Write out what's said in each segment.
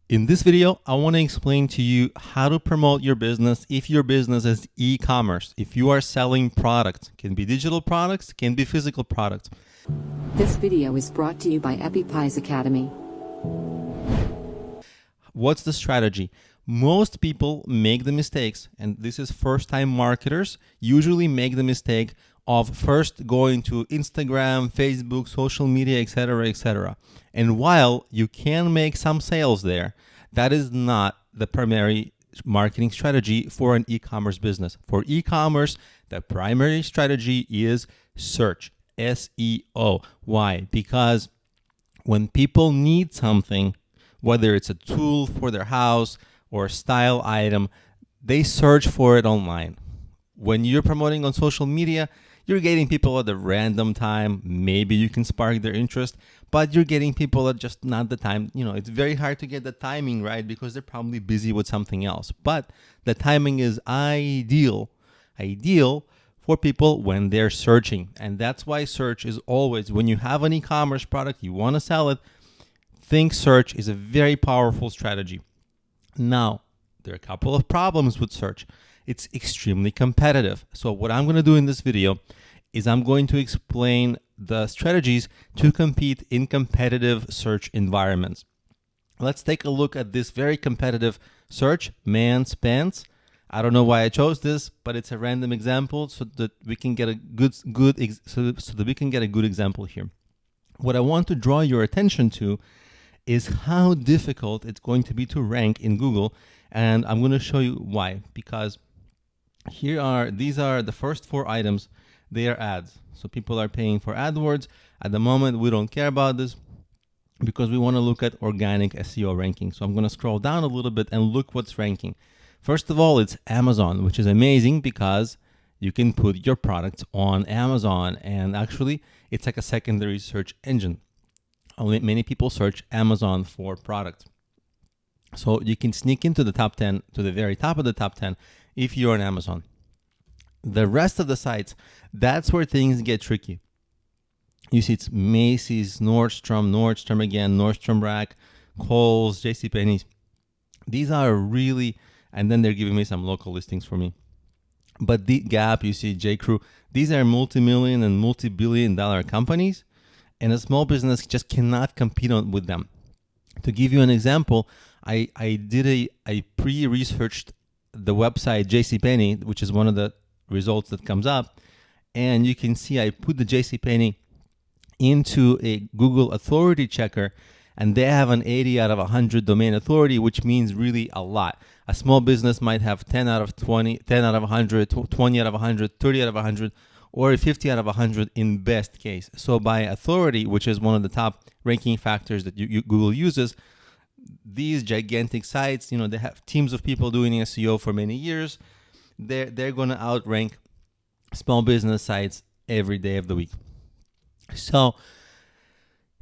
In this video, I want to explain to you how to promote your business if your business is e-commerce. If you are selling products, can be digital products, can be physical products. This video is brought to you by EpiPies Academy. What's the strategy? Most people make the mistakes, and this is first-time marketers usually make the mistake of first going to Instagram, Facebook, social media, etc., etc. And while you can make some sales there, that is not the primary marketing strategy for an e-commerce business. For e-commerce, the primary strategy is search, SEO. Why? Because when people need something, whether it's a tool for their house or a style item, they search for it online. When you're promoting on social media, you're getting people at a random time. Maybe you can spark their interest, but you're getting people at just not the time. It's very hard to get the timing right because they're probably busy with something else. But the timing is ideal for people when they're searching. And that's why search is always, when you have an e-commerce product, you want to sell it, think search is a very powerful strategy. Now, there are a couple of problems with search. It's extremely competitive. So what I'm going to do in this video is I'm going to explain the strategies to compete in competitive search environments. Let's take a look at this very competitive search, Man's Pants. I don't know why I chose this, but it's a random example so that we can get a good example here. What I want to draw your attention to is how difficult it's going to be to rank in Google, and I'm going to show you why. Because these are the first 4 items. They are ads. So people are paying for AdWords. At the moment, we don't care about this because we want to look at organic SEO ranking. So I'm going to scroll down a little bit and look what's ranking. First of all, it's Amazon, which is amazing because you can put your products on Amazon, and actually it's like a secondary search engine. Many people search Amazon for products. So you can sneak into the top 10, to the very top of the top 10, if you're on Amazon. The rest of the sites, that's where things get tricky. You see it's Macy's, Nordstrom again, Nordstrom Rack, Kohl's, JCPenney. These are really, and then they're giving me some local listings for me. But the Gap, you see J.Crew, these are multi-million and multi-billion-dollar companies, and a small business just cannot compete with them. To give you an example, I pre-researched the website JCPenney, which is one of the results that comes up, and you can see I put the JCPenney into a Google authority checker, and they have an 80 out of 100 domain authority, which means really a lot. A small business might have 10 out of 20, 10 out of 100, 20 out of 100, 30 out of 100, or 50 out of 100 in best case. So by authority, which is one of the top ranking factors that Google uses, these gigantic sites, they have teams of people doing SEO for many years. They're going to outrank small business sites every day of the week. So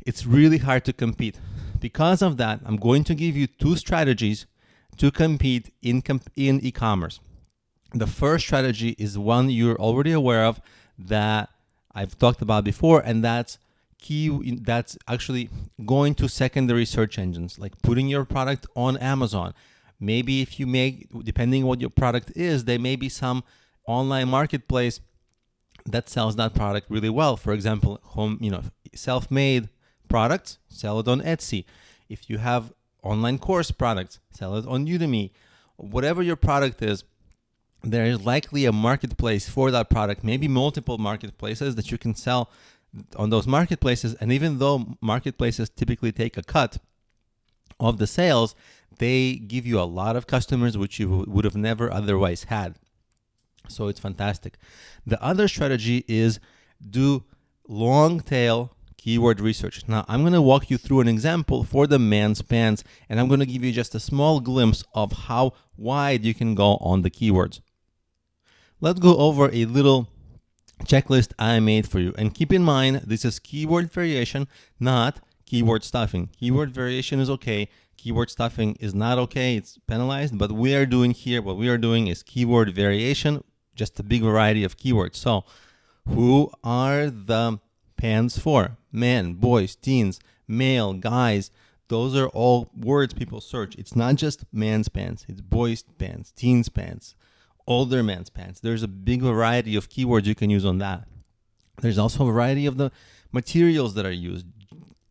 it's really hard to compete. Because of that, I'm going to give you 2 strategies to compete in e-commerce. The first strategy is one you're already aware of that I've talked about before, and that's actually going to secondary search engines, like putting your product on Amazon. Maybe if you depending on what your product is, there may be some online marketplace that sells that product really well. For example, self-made products, sell it on Etsy. If you have online course products, sell it on Udemy. Whatever your product is, there is likely a marketplace for that product, maybe multiple marketplaces that you can sell on those marketplaces. And even though marketplaces typically take a cut of the sales, they give you a lot of customers which you would have never otherwise had. So it's fantastic. The other strategy is do long tail keyword research. Now I'm going to walk you through an example for the Man's Pants, and I'm going to give you just a small glimpse of how wide you can go on the keywords. Let's go over a little checklist I made for you. And keep in mind, this is keyword variation, not keyword stuffing. Keyword variation is okay. Keyword stuffing is not okay. It's penalized. But what we are doing is keyword variation, just a big variety of keywords. So who are the pants for? Men, boys, teens, male, guys, those are all words people search. It's not just man's pants, it's boys' pants, teens' pants, older man's pants. There's a big variety of keywords you can use on that. There's also a variety of the materials that are used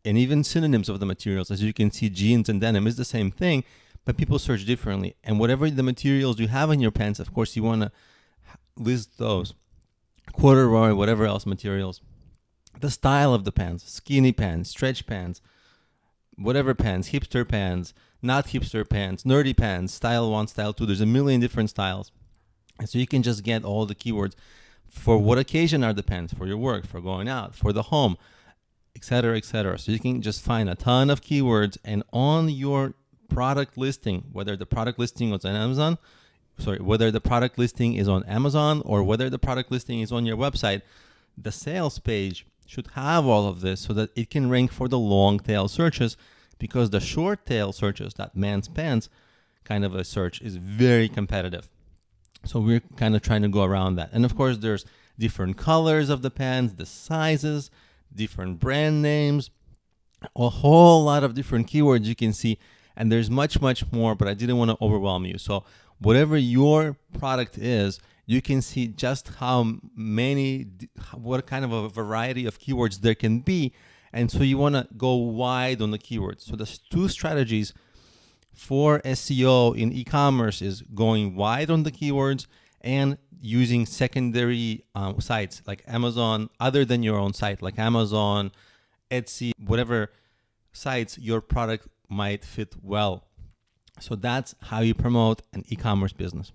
and even synonyms of the materials. As you can see, jeans and denim is the same thing, but people search differently. And whatever the materials you have in your pants, of course, you want to list those. Corduroy, whatever else materials. The style of the pants, skinny pants, stretch pants, whatever pants, hipster pants, not hipster pants, nerdy pants, style 1, style 2. There's a million different styles. And so you can just get all the keywords. For what occasion are the pants? For your work, for going out, for the home, etc., etc. So you can just find a ton of keywords, and on your product listing, whether the product listing is on Amazon, whether the product listing is on Amazon or whether the product listing is on your website, the sales page should have all of this so that it can rank for the long tail searches, because the short tail searches, that man's pants kind of a search, is very competitive. So we're kind of trying to go around that. And of course, there's different colors of the pants, the sizes, different brand names, a whole lot of different keywords you can see. And there's much, much more, but I didn't want to overwhelm you. So whatever your product is, you can see just how many, what kind of a variety of keywords there can be. And so you want to go wide on the keywords. So there's two strategies for SEO in e-commerce: is going wide on the keywords and using secondary sites like Amazon, other than your own site, like Amazon, Etsy, whatever sites your product might fit well. So that's how you promote an e-commerce business.